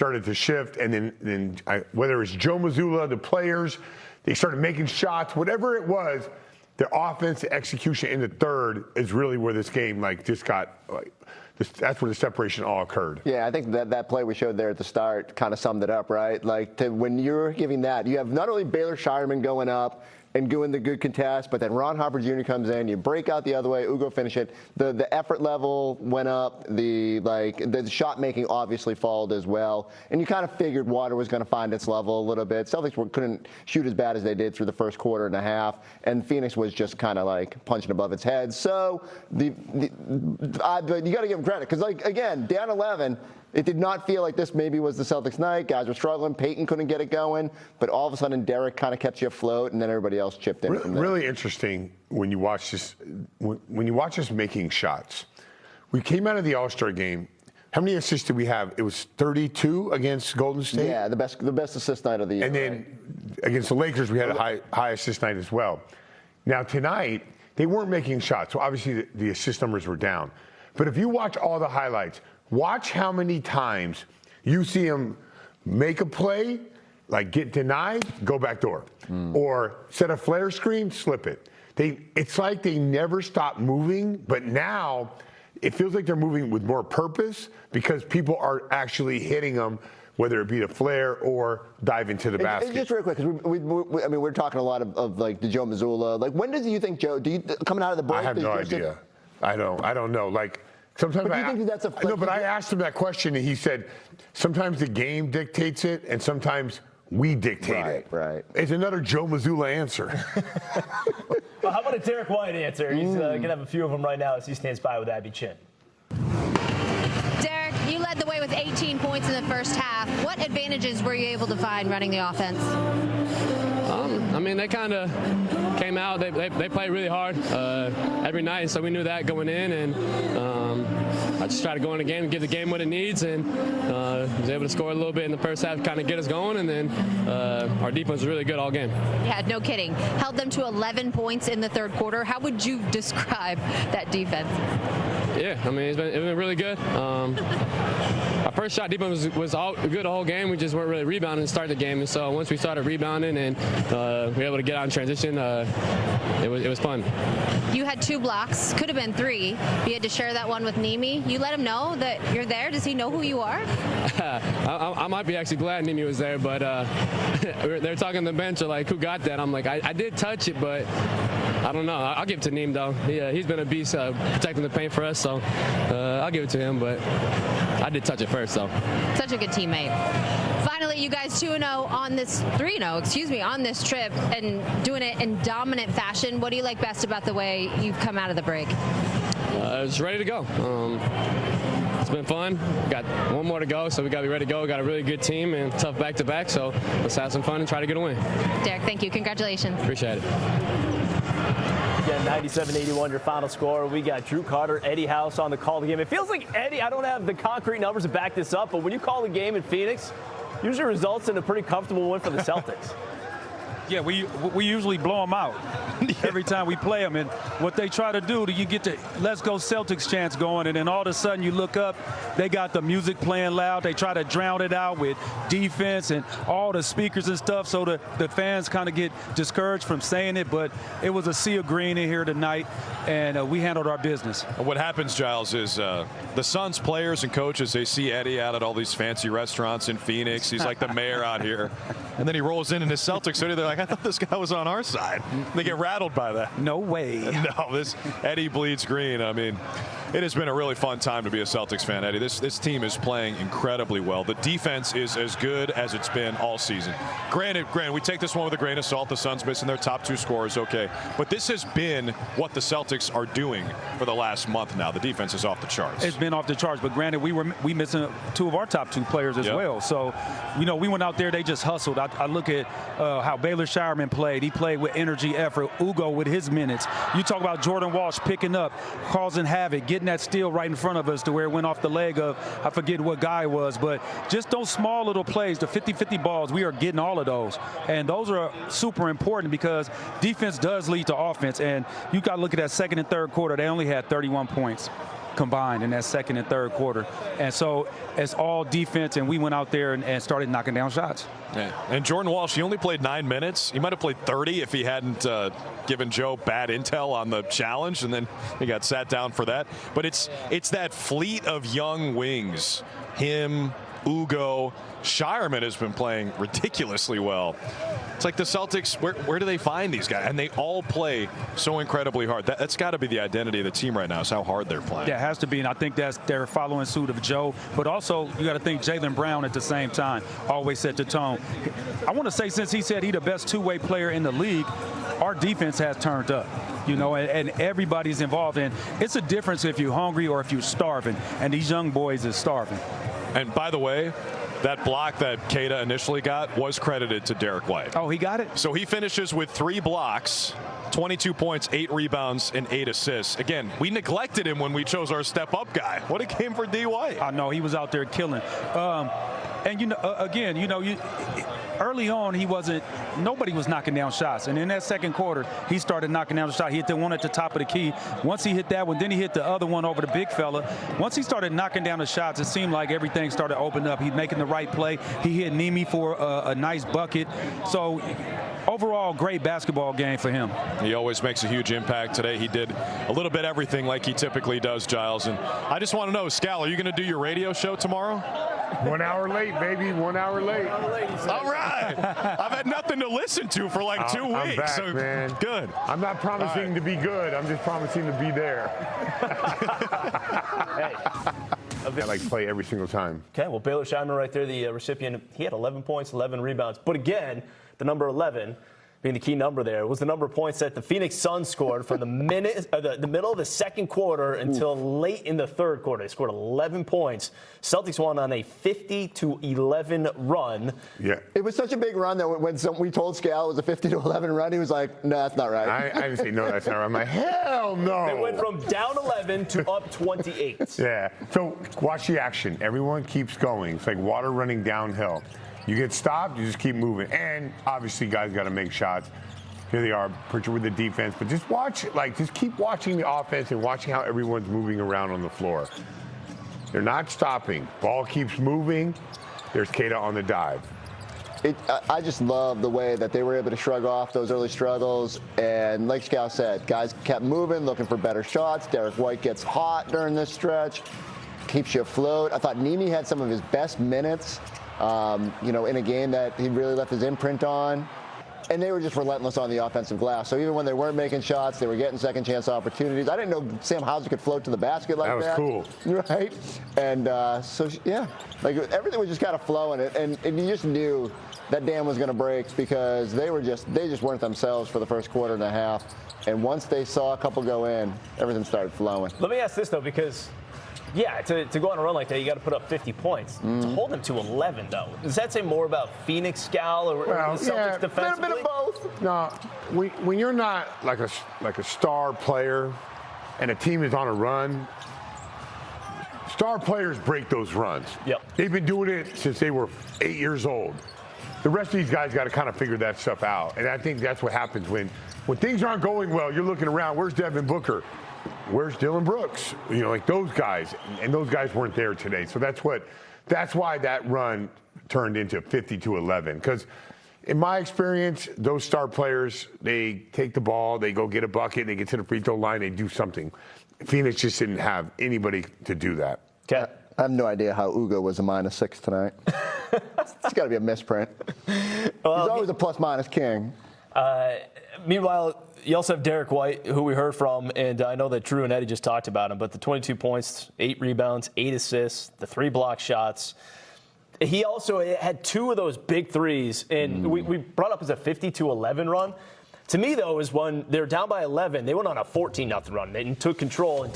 started to shift, and then whether it's Joe Mazzulla, the players, they started making shots, whatever it was. The offense, the execution in the third is really where this game just got that's where the separation all occurred. Yeah, I think that play we showed there at the start kind of summed it up, right? When you're giving that, you have not only Baylor Shireman going up and doing the good contest, but then Ron Harper Jr. comes in, you break out the other way, Ugo finish it. The effort level went up, the shot making obviously followed as well, and you kind of figured water was going to find its level a little bit. Celtics couldn't shoot as bad as they did through the first quarter and a half, and Phoenix was just kind of punching above its head. So you got to give them credit, because again, down 11. It did not feel like this maybe was the Celtics night. Guys were struggling. Peyton couldn't get it going. But all of a sudden, Derrick kind of kept you afloat, and then everybody else chipped in from there. Really interesting when you watch this. When you watch us making shots. We came out of the All-Star game. How many assists did we have? It was 32 against Golden State? Yeah, the best assist night of the year. And then against the Lakers, we had a high assist night as well. Now, tonight, they weren't making shots. So, obviously, the assist numbers were down. But if you watch all the highlights, watch how many times you see them make a play, get denied, go back door, or set a flare screen, slip it. It's like they never stop moving, but now it feels like they're moving with more purpose because people are actually hitting them, whether it be the flare or dive into the basket. Just real quick, because we're talking a lot of the Joe Mazzulla. When do you think Joe? Coming out of the break? I have no idea. I don't know. Sometimes but do you think that's a no, but I asked him that question, and he said sometimes the game dictates it, and sometimes we dictate it. Right. It's another Joe Mazzulla answer. Well, how about a Derrick White answer? He's going to have a few of them right now as he stands by with Abby Chin. Derrick, you led the way with 18 points in the first half. What advantages were you able to find running the offense? They kind of came out. They played really hard every night, so we knew that going in. And I just tried to go in the game and give the game what it needs, and was able to score a little bit in the first half, kind of get us going. And then our defense was really good all game. Yeah, no kidding. Held them to 11 points in the third quarter. How would you describe that defense? Yeah, it's been really good. Our first shot defense was all good the whole game. We just weren't really rebounding to start the game. And so once we started rebounding and we were able to get out in transition, it was fun. You had 2 blocks, could have been 3. You had to share that one with Nimi. You let him know that you're there. Does he know who you are? I might be actually glad Nimi was there, but they're talking on the bench, who got that? I'm I did touch it, but I don't know. I'll give it to Neem, though. He's been a beast protecting the paint for us, so I'll give it to him, but I did touch it first, so. Such a good teammate. Finally, you guys 2-0 on this, 3-0, on this trip, and doing it in dominant fashion. What do you like best about the way you've come out of the break? Just ready to go. It's been fun. Got one more to go, so we got to be ready to go. Got a really good team and tough back-to-back, so let's have some fun and try to get a win. Derrick, thank you. Congratulations. Appreciate it. Again, 97-81 your final score. We got Drew Carter, Eddie House on the call of the game. It feels like Eddie, I don't have the concrete numbers to back this up, but when you call a game in Phoenix, usually results in a pretty comfortable win for the Celtics. Yeah, we usually blow them out every time we play them. And what they try to do, you get the let's go Celtics chants going, and then all of a sudden you look up, they got the music playing loud. They try to drown it out with defense and all the speakers and stuff, so the fans kind of get discouraged from saying it. But it was a sea of green in here tonight, and we handled our business. What happens, Giles, is the Suns players and coaches, they see Eddie out at all these fancy restaurants in Phoenix. He's like the mayor out here. And then he rolls in his Celtics hoodie. They're like, I thought this guy was on our side. They get rattled by that. No way. No, this Eddie bleeds green. It has been a really fun time to be a Celtics fan, Eddie. This team is playing incredibly well. The defense is as good as it's been all season. Granted, we take this one with a grain of salt. The Suns missing their top 2 scorers, okay. But this has been what the Celtics are doing for the last month now. The defense is off the charts. It's been off the charts, but granted, we missing 2 of our top 2 players as well. So, we went out there, they just hustled. I look at how Baylor Shireman played. He played with energy, effort. Ugo with his minutes. You talk about Jordan Walsh picking up, causing havoc, getting that steal right in front of us to where it went off the leg of, I forget what guy it was, but just those small little plays, the 50-50 balls, we are getting all of those. And those are super important because defense does lead to offense. And you got to look at that second and third quarter. They only had 31 points. combined in that second and third quarter. And so it's all defense, and we went out there and started knocking down shots. Yeah. And Jordan Walsh, he only played 9 minutes. He might have played 30 if he hadn't given Joe bad intel on the challenge, and then he got sat down for that. But it's that fleet of young wings. Him, Ugo, Shireman has been playing ridiculously well. It's like the Celtics, where do they find these guys? And they all play so incredibly hard. That's got to be the identity of the team right now, is how hard they're playing. Yeah, it has to be, and I think they're following suit of Joe. But also, you got to think Jaylen Brown at the same time always set the tone. I want to say, since he said he's the best two-way player in the league, our defense has turned up. You know, and everybody's involved. And it's a difference if you're hungry or if you're starving. And these young boys are starving. And by the way, that block that Keita initially got was credited to Derrick White. Oh, he got it? So he finishes with 3 blocks, 22 points, 8 rebounds, and 8 assists. Again, we neglected him when we chose our step-up guy. What a game for D. White. I know, he was out there killing. And, you know, again, you know, early on, nobody was knocking down shots. And in that second quarter, he started knocking down the shot. He hit the one at the top of the key. Once he hit that one, then he hit the other one over the big fella. Once he started knocking down the shots, it seemed like everything started opening up. He's making the right play. He hit Nemi for a nice bucket. So overall, great basketball game for him. He always makes a huge impact. Today he did a little bit everything like he typically does, Giles. And I just want to know, Scal, are you going to do your radio show tomorrow? 1 hour late, baby. 1 hour late. All right. I've had nothing to listen to for like 2 weeks. I'm back, so man. Good. I'm not promising to be good. I'm just promising to be there. Hey. I like play every single time. Okay, well, Baylor Shireman right there, the recipient, he had 11 points, 11 rebounds. But again, the number 11 being the key number there was the number of points that the Phoenix Suns scored from the middle of the second quarter until late in the third quarter. They scored 11 points. Celtics won on a 50-11 run. Yeah. It was such a big run that when we told Scal it was a 50-11 run, he was like, no, that's not right. I didn't say, no, that's not right. I'm like, hell no. They went from down 11 to up 28. Yeah. So watch the action. Everyone keeps going. It's like water running downhill. You get stopped, you just keep moving. And obviously, guys got to make shots. Here they are, Pritchard with the defense. But just watch, just keep watching the offense and watching how everyone's moving around on the floor. They're not stopping. Ball keeps moving. There's Keita on the dive. I just love the way that they were able to shrug off those early struggles. And like Scal said, guys kept moving, looking for better shots. Derrick White gets hot during this stretch, keeps you afloat. I thought Nemi had some of his best minutes. You know, in a game that he really left his imprint on. And they were just relentless on the offensive glass. So even when they weren't making shots, they were getting second chance opportunities. I didn't know Sam Hauser could float to the basket like that. That was cool. Right? And so, yeah, like everything was just kind of flowing. And you just knew that dam was going to break because they just weren't themselves for the first quarter and a half. And once they saw a couple go in, everything started flowing. Let me ask this, though, because yeah, to go on a run like that, you got to put up 50 points. To hold them to 11, though, does that say more about Phoenix, Scal, or the Celtics defensively? A bit of both. No, when you're not like a star player and a team is on a run, star players break those runs. Yep. They've been doing it since they were 8 years old. The rest of these guys got to kind of figure that stuff out. And I think that's what happens when things aren't going well, you're looking around, where's Devin Booker? Where's Dylan Brooks? You know, like those guys, and those guys weren't there today. So that's why that run turned into 50-11. Because in my experience, those star players, they take the ball, they go get a bucket, they get to the free throw line, they do something. Phoenix just didn't have anybody to do that. Okay. I have no idea how Ugo was a -6 tonight. It's got to be a misprint. Well, he's always a plus-minus king. Meanwhile, you also have Derrick White, who we heard from, and I know that Drew and Eddie just talked about him, but the 22 points, 8 rebounds, 8 assists, the 3 block shots. He also had 2 of those big threes, and we brought up as a 50-11 run. To me, though, is when they're down by 11, they went on a 14-0 run and took control. And